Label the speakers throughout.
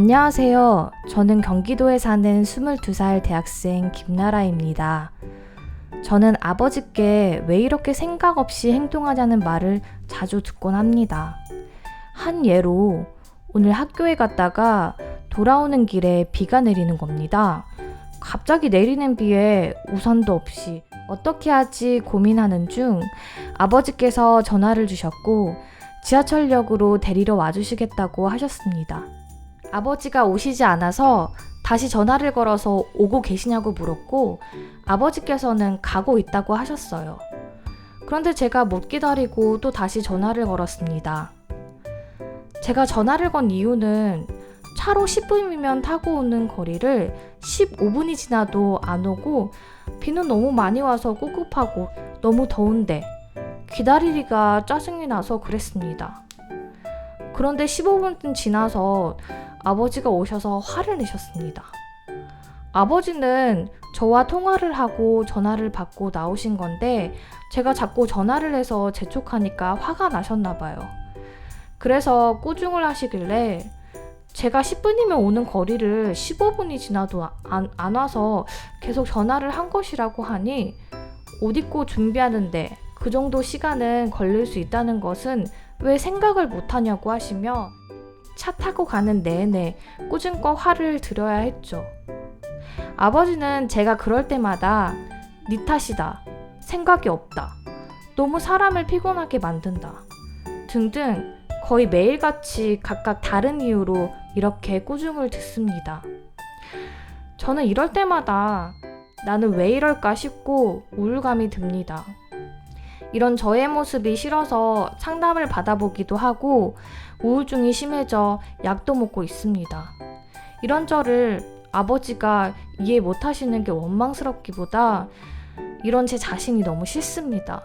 Speaker 1: 안녕하세요. 저는 경기도에 사는 22살 대학생 김나라입니다. 저는 아버지께 왜 이렇게 생각 없이 행동하냐는 말을 자주 듣곤 합니다. 한 예로 오늘 학교에 갔다가 돌아오는 길에 비가 내리는 겁니다. 갑자기 내리는 비에 우산도 없이 어떻게 하지 고민하는 중 아버지께서 전화를 주셨고 지하철역으로 데리러 와주시겠다고 하셨습니다. 아버지가 오시지 않아서 다시 전화를 걸어서 오고 계시냐고 물었고 아버지께서는 가고 있다고 하셨어요. 그런데 제가 못 기다리고 또 다시 전화를 걸었습니다. 제가 전화를 건 이유는 차로 10분이면 타고 오는 거리를 15분이 지나도 안 오고 비는 너무 많이 와서 꿉꿉하고 너무 더운데 기다리기가 짜증이 나서 그랬습니다. 그런데 15분 지나서 아버지가 오셔서 화를 내셨습니다. 아버지는 저와 통화를 하고 전화를 받고 나오신 건데 제가 자꾸 전화를 해서 재촉하니까 화가 나셨나 봐요. 그래서 꾸중을 하시길래 제가 10분이면 오는 거리를 15분이 지나도 안 와서 계속 전화를 한 것이라고 하니 옷 입고 준비하는데 그 정도 시간은 걸릴 수 있다는 것은 왜 생각을 못하냐고 하시며 차 타고 가는 내내 꾸준껏 화를 들여야 했죠. 아버지는 제가 그럴 때마다 네 탓이다, 생각이 없다, 너무 사람을 피곤하게 만든다 등등 거의 매일같이 각각 다른 이유로 이렇게 꾸중을 듣습니다. 저는 이럴 때마다 나는 왜 이럴까 싶고 우울감이 듭니다. 이런 저의 모습이 싫어서 상담을 받아보기도 하고 우울증이 심해져 약도 먹고 있습니다. 이런 저를 아버지가 이해 못하시는 게 원망스럽기보다 이런 제 자신이 너무 싫습니다.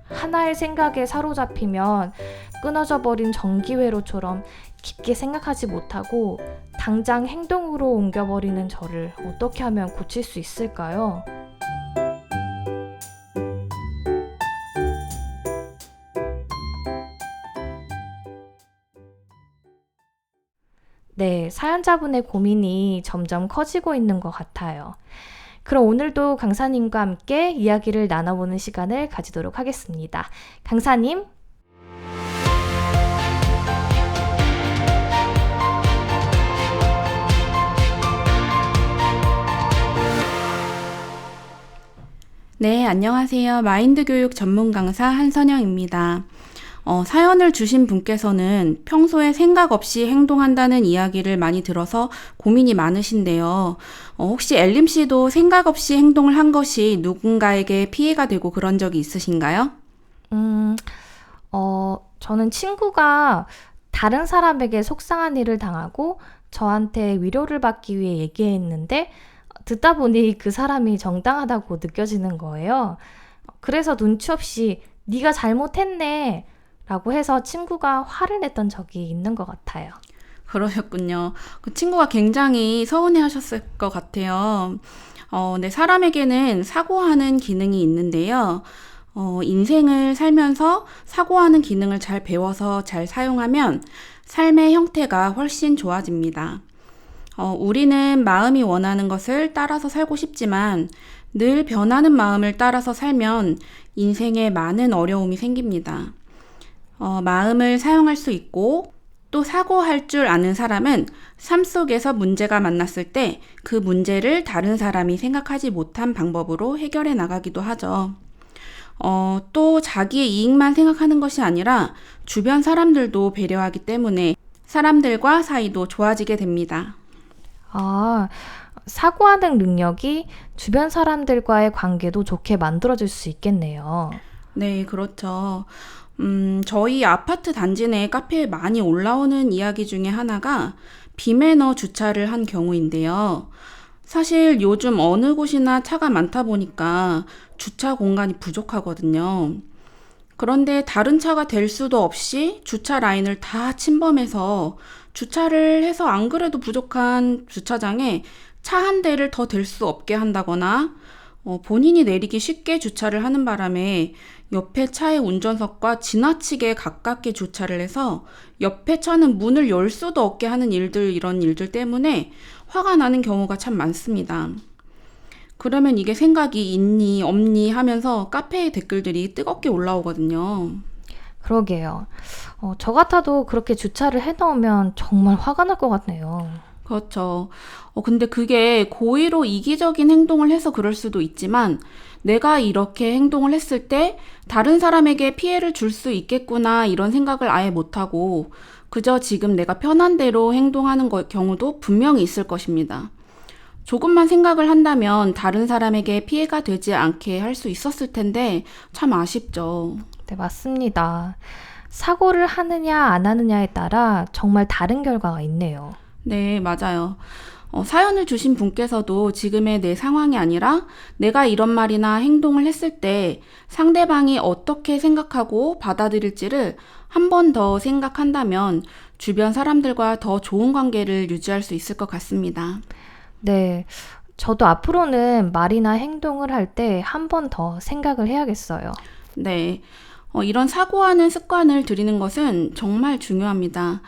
Speaker 1: 하나의 생각에 사로잡히면 끊어져 버린 전기회로처럼 깊게 생각하지 못하고 당장 행동으로 옮겨버리는 저를 어떻게 하면 고칠 수 있을까요? 네, 사연자분의 고민이 점점 커지고 있는 것 같아요. 그럼 오늘도 강사님과 함께 이야기를 나눠보는 시간을 가지도록 하겠습니다. 강사님.
Speaker 2: 네, 안녕하세요. 마인드 교육 전문 강사 한선영입니다. 사연을 주신 분께서는 평소에 생각 없이 행동한다는 이야기를 많이 들어서 고민이 많으신데요. 혹시 엘림 씨도 생각 없이 행동을 한 것이 누군가에게 피해가 되고 그런 적이 있으신가요?
Speaker 1: 저는 친구가 다른 사람에게 속상한 일을 당하고 저한테 위로를 받기 위해 얘기했는데 듣다 보니 그 사람이 정당하다고 느껴지는 거예요. 그래서 눈치 없이 네가 잘못했네 라고 해서 친구가 화를 냈던 적이 있는 것 같아요.
Speaker 2: 그러셨군요. 그 친구가 굉장히 서운해 하셨을 것 같아요. 네, 사람에게는 사고하는 기능이 있는데요. 인생을 살면서 사고하는 기능을 잘 배워서 잘 사용하면 삶의 형태가 훨씬 좋아집니다. 우리는 마음이 원하는 것을 따라서 살고 싶지만 늘 변하는 마음을 따라서 살면 인생에 많은 어려움이 생깁니다. 마음을 사용할 수 있고 또 사고할 줄 아는 사람은 삶 속에서 문제가 만났을 때 그 문제를 다른 사람이 생각하지 못한 방법으로 해결해 나가기도 하죠. 또 자기의 이익만 생각하는 것이 아니라 주변 사람들도 배려하기 때문에 사람들과 사이도 좋아지게 됩니다.
Speaker 1: 사고하는 능력이 주변 사람들과의 관계도 좋게 만들어줄 수 있겠네요.
Speaker 2: 네, 그렇죠. 저희 아파트 단지 내 카페에 많이 올라오는 이야기 중에 하나가 비매너 주차를 한 경우인데요. 사실 요즘 어느 곳이나 차가 많다 보니까 주차 공간이 부족하거든요. 그런데 다른 차가 될 수도 없이 주차 라인을 다 침범해서 주차를 해서 안 그래도 부족한 주차장에 차 한 대를 더 댈 수 없게 한다거나 본인이 내리기 쉽게 주차를 하는 바람에 옆에 차의 운전석과 지나치게 가깝게 주차를 해서 옆에 차는 문을 열 수도 없게 하는 이런 일들 때문에 화가 나는 경우가 참 많습니다. 그러면 이게 생각이 있니 없니 하면서 카페의 댓글들이 뜨겁게 올라오거든요.
Speaker 1: 그러게요. 저 같아도 그렇게 주차를 해놓으면 정말 화가 날 것 같네요.
Speaker 2: 그렇죠. 근데 그게 고의로 이기적인 행동을 해서 그럴 수도 있지만 내가 이렇게 행동을 했을 때 다른 사람에게 피해를 줄 수 있겠구나 이런 생각을 아예 못하고 그저 지금 내가 편한 대로 행동하는 경우도 분명히 있을 것입니다. 조금만 생각을 한다면 다른 사람에게 피해가 되지 않게 할 수 있었을 텐데 참 아쉽죠.
Speaker 1: 네, 맞습니다. 사고를 하느냐 안 하느냐에 따라 정말 다른 결과가 있네요.
Speaker 2: 네, 맞아요. 사연을 주신 분께서도 지금의 내 상황이 아니라 내가 이런 말이나 행동을 했을 때 상대방이 어떻게 생각하고 받아들일지를 한 번 더 생각한다면 주변 사람들과 더 좋은 관계를 유지할 수 있을 것 같습니다.
Speaker 1: 네, 저도 앞으로는 말이나 행동을 할 때 한 번 더 생각을 해야겠어요.
Speaker 2: 네, 이런 사고하는 습관을 들이는 것은 정말 중요합니다.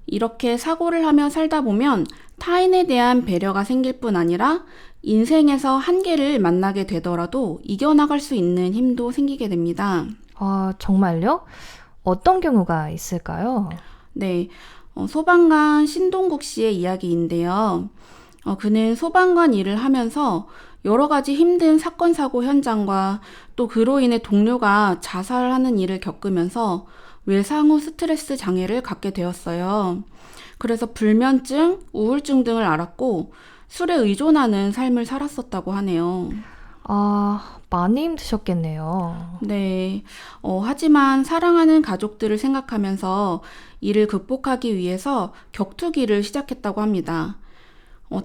Speaker 2: 이렇게 사고를 하며 살다 보면 타인에 대한 배려가 생길 뿐 아니라 인생에서 한계를 만나게 되더라도 이겨나갈 수 있는 힘도 생기게 됩니다.
Speaker 1: 아, 정말요? 어떤 경우가 있을까요?
Speaker 2: 네, 소방관 신동국 씨의 이야기인데요. 그는 소방관 일을 하면서 여러 가지 힘든 사건, 사고 현장과 또 그로 인해 동료가 자살하는 일을 겪으면서 외상후 스트레스 장애를 갖게 되었어요. 그래서 불면증, 우울증 등을 앓았고 술에 의존하는 삶을 살았었다고 하네요.
Speaker 1: 아, 많이 힘드셨겠네요.
Speaker 2: 네, 하지만 사랑하는 가족들을 생각하면서 이를 극복하기 위해서 격투기를 시작했다고 합니다.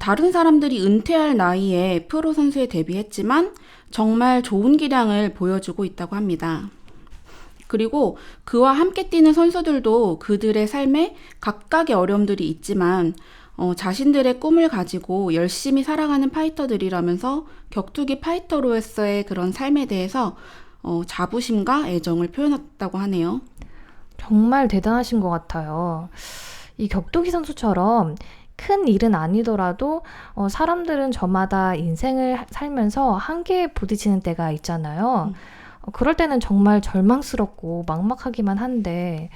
Speaker 2: 다른 사람들이 은퇴할 나이에 프로 선수에 데뷔했지만 정말 좋은 기량을 보여주고 있다고 합니다. 그리고 그와 함께 뛰는 선수들도 그들의 삶에 각각의 어려움들이 있지만 자신들의 꿈을 가지고 열심히 살아가는 파이터들이라면서 격투기 파이터로서의 그런 삶에 대해서 자부심과 애정을 표현했다고 하네요.
Speaker 1: 정말 대단하신 것 같아요. 이 격투기 선수처럼 큰 일은 아니더라도 사람들은 저마다 인생을 살면서 한계에 부딪히는 때가 있잖아요. 그럴 때는 정말 절망스럽고 막막하기만 한데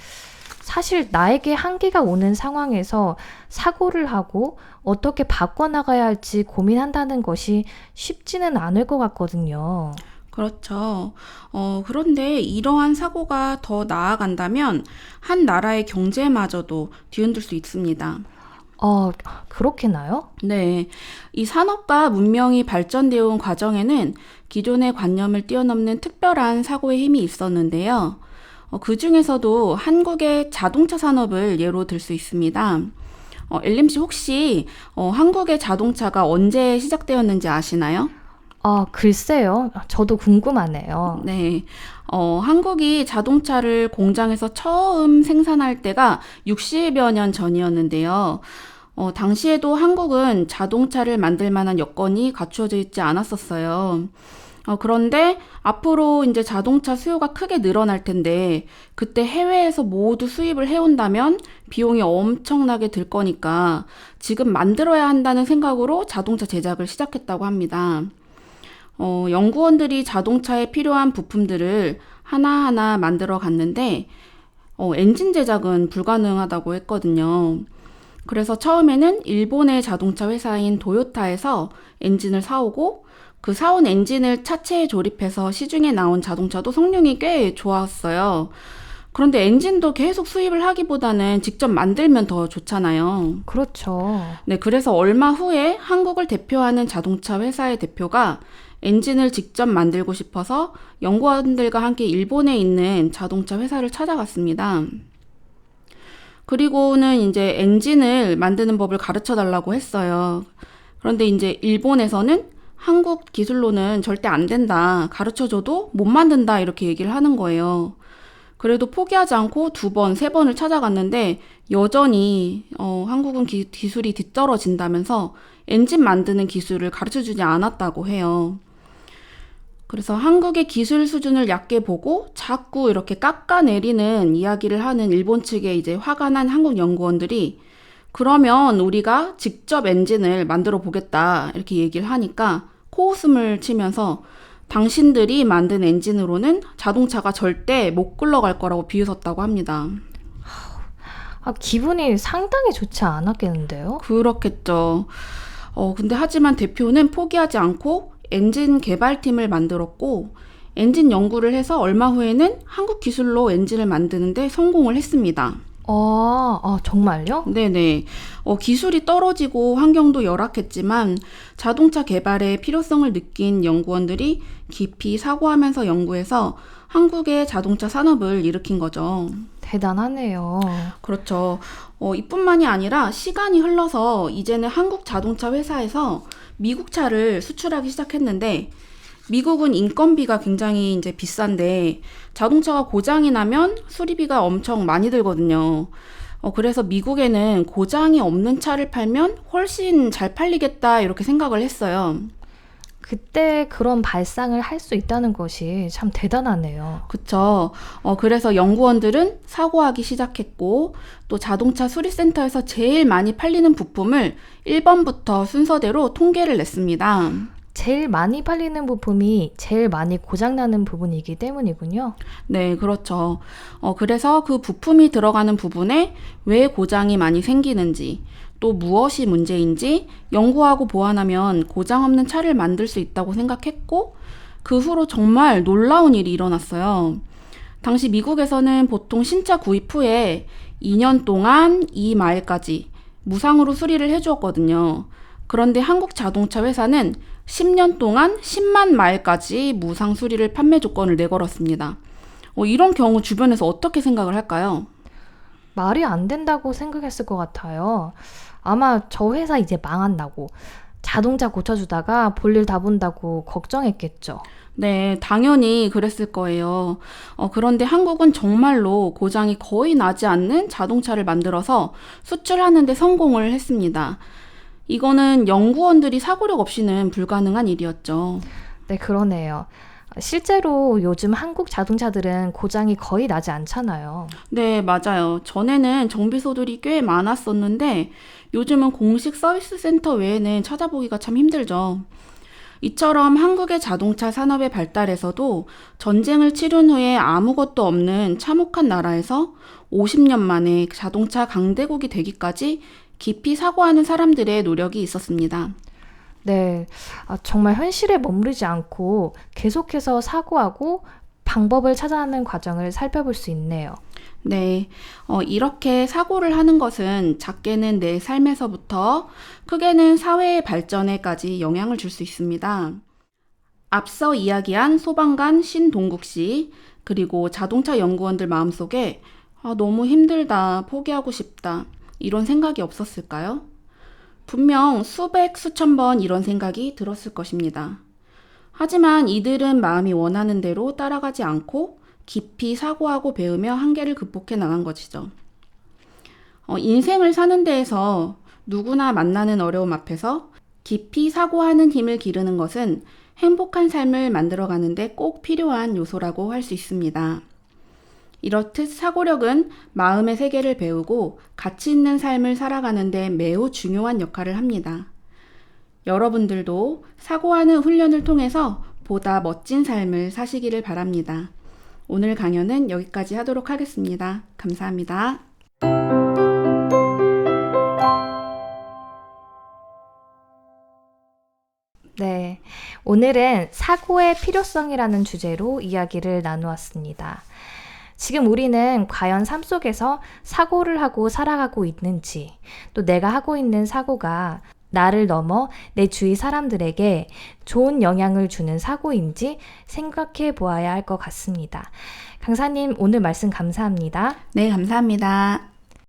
Speaker 1: 사실 나에게 한계가 오는 상황에서 사고를 하고 어떻게 바꿔나가야 할지 고민한다는 것이 쉽지는 않을 것 같거든요.
Speaker 2: 그렇죠. 그런데 이러한 사고가 더 나아간다면 한 나라의 경제마저도 뒤흔들 수 있습니다.
Speaker 1: 그렇겠나요?
Speaker 2: 네. 이 산업과 문명이 발전되어 온 과정에는 기존의 관념을 뛰어넘는 특별한 사고의 힘이 있었는데요. 그 중에서도 한국의 자동차 산업을 예로 들 수 있습니다. 엘림 씨 혹시 한국의 자동차가 언제 시작되었는지 아시나요?
Speaker 1: 글쎄요. 저도 궁금하네요.
Speaker 2: 네. 한국이 자동차를 공장에서 처음 생산할 때가 60여 년 전이었는데요. 당시에도 한국은 자동차를 만들 만한 여건이 갖추어져 있지 않았었어요. 그런데 앞으로 이제 자동차 수요가 크게 늘어날 텐데 그때 해외에서 모두 수입을 해온다면 비용이 엄청나게 들 거니까 지금 만들어야 한다는 생각으로 자동차 제작을 시작했다고 합니다. 연구원들이 자동차에 필요한 부품들을 하나하나 만들어 갔는데 엔진 제작은 불가능하다고 했거든요. 그래서 처음에는 일본의 자동차 회사인 도요타에서 엔진을 사오고 그 사온 엔진을 차체에 조립해서 시중에 나온 자동차도 성능이 꽤 좋았어요. 그런데 엔진도 계속 수입을 하기보다는 직접 만들면 더 좋잖아요.
Speaker 1: 그렇죠.
Speaker 2: 네, 그래서 얼마 후에 한국을 대표하는 자동차 회사의 대표가 엔진을 직접 만들고 싶어서 연구원들과 함께 일본에 있는 자동차 회사를 찾아갔습니다. 그리고는 이제 엔진을 만드는 법을 가르쳐 달라고 했어요. 그런데 이제 일본에서는 한국 기술로는 절대 안 된다. 가르쳐줘도 못 만든다. 이렇게 얘기를 하는 거예요. 그래도 포기하지 않고 2번, 3번을 찾아갔는데 여전히 한국은 기술이 뒤떨어진다면서 엔진 만드는 기술을 가르쳐주지 않았다고 해요. 그래서 한국의 기술 수준을 얕게 보고 자꾸 이렇게 깎아내리는 이야기를 하는 일본 측에 이제 화가 난 한국 연구원들이 그러면 우리가 직접 엔진을 만들어 보겠다 이렇게 얘기를 하니까 코웃음을 치면서 당신들이 만든 엔진으로는 자동차가 절대 못 굴러갈 거라고 비웃었다고 합니다.
Speaker 1: 기분이 상당히 좋지 않았겠는데요?
Speaker 2: 그렇겠죠. 근데 하지만 대표는 포기하지 않고 엔진 개발팀을 만들었고 엔진 연구를 해서 얼마 후에는 한국 기술로 엔진을 만드는데 성공을 했습니다.
Speaker 1: 정말요?
Speaker 2: 네네. 기술이 떨어지고 환경도 열악했지만 자동차 개발의 필요성을 느낀 연구원들이 깊이 사고하면서 연구해서 한국의 자동차 산업을 일으킨 거죠.
Speaker 1: 대단하네요.
Speaker 2: 그렇죠. 이뿐만이 아니라 시간이 흘러서 이제는 한국 자동차 회사에서 미국 차를 수출하기 시작했는데 미국은 인건비가 굉장히 이제 비싼데 자동차가 고장이 나면 수리비가 엄청 많이 들거든요. 그래서 미국에는 고장이 없는 차를 팔면 훨씬 잘 팔리겠다 이렇게 생각을 했어요.
Speaker 1: 그때 그런 발상을 할 수 있다는 것이 참 대단하네요.
Speaker 2: 그쵸. 그래서 연구원들은 사고하기 시작했고 또 자동차 수리센터에서 제일 많이 팔리는 부품을 1번부터 순서대로 통계를 냈습니다.
Speaker 1: 제일 많이 팔리는 부품이 제일 많이 고장나는 부분이기 때문이군요.
Speaker 2: 네, 그렇죠. 그래서 그 부품이 들어가는 부분에 왜 고장이 많이 생기는지, 또 무엇이 문제인지 연구하고 보완하면 고장 없는 차를 만들 수 있다고 생각했고, 그 후로 정말 놀라운 일이 일어났어요. 당시 미국에서는 보통 신차 구입 후에 2년 동안 2마일까지 무상으로 수리를 해주었거든요. 그런데 한국 자동차 회사는 10년 동안 10만 마일까지 무상 수리를 판매 조건을 내걸었습니다. 이런 경우 주변에서 어떻게 생각을 할까요?
Speaker 1: 말이 안 된다고 생각했을 것 같아요. 아마 저 회사 이제 망한다고, 자동차 고쳐주다가 볼일 다 본다고 걱정했겠죠.
Speaker 2: 네, 당연히 그랬을 거예요. 그런데 한국은 정말로 고장이 거의 나지 않는 자동차를 만들어서 수출하는 데 성공을 했습니다. 이거는 연구원들이 사고력 없이는 불가능한 일이었죠.
Speaker 1: 네, 그러네요. 실제로 요즘 한국 자동차들은 고장이 거의 나지 않잖아요.
Speaker 2: 네, 맞아요. 전에는 정비소들이 꽤 많았었는데 요즘은 공식 서비스 센터 외에는 찾아보기가 참 힘들죠. 이처럼 한국의 자동차 산업의 발달에서도 전쟁을 치른 후에 아무것도 없는 참혹한 나라에서 50년 만에 자동차 강대국이 되기까지 깊이 사고하는 사람들의 노력이 있었습니다.
Speaker 1: 네, 정말 현실에 머무르지 않고 계속해서 사고하고 방법을 찾아가는 과정을 살펴볼 수 있네요.
Speaker 2: 네, 이렇게 사고를 하는 것은 작게는 내 삶에서부터 크게는 사회의 발전에까지 영향을 줄 수 있습니다. 앞서 이야기한 소방관 신동국 씨, 그리고 자동차 연구원들 마음속에 너무 힘들다, 포기하고 싶다, 이런 생각이 없었을까요? 분명 수백, 수천 번 이런 생각이 들었을 것입니다. 하지만 이들은 마음이 원하는 대로 따라가지 않고 깊이 사고하고 배우며 한계를 극복해 나간 것이죠. 인생을 사는 데에서 누구나 만나는 어려움 앞에서 깊이 사고하는 힘을 기르는 것은 행복한 삶을 만들어가는 데 꼭 필요한 요소라고 할 수 있습니다. 이렇듯 사고력은 마음의 세계를 배우고 가치 있는 삶을 살아가는 데 매우 중요한 역할을 합니다. 여러분들도 사고하는 훈련을 통해서 보다 멋진 삶을 사시기를 바랍니다. 오늘 강연은 여기까지 하도록 하겠습니다. 감사합니다.
Speaker 1: 네, 오늘은 사고의 필요성이라는 주제로 이야기를 나누었습니다. 지금 우리는 과연 삶 속에서 사고를 하고 살아가고 있는지, 또 내가 하고 있는 사고가 나를 넘어 내 주위 사람들에게 좋은 영향을 주는 사고인지 생각해 보아야 할 것 같습니다. 강사님, 오늘 말씀 감사합니다.
Speaker 2: 네, 감사합니다.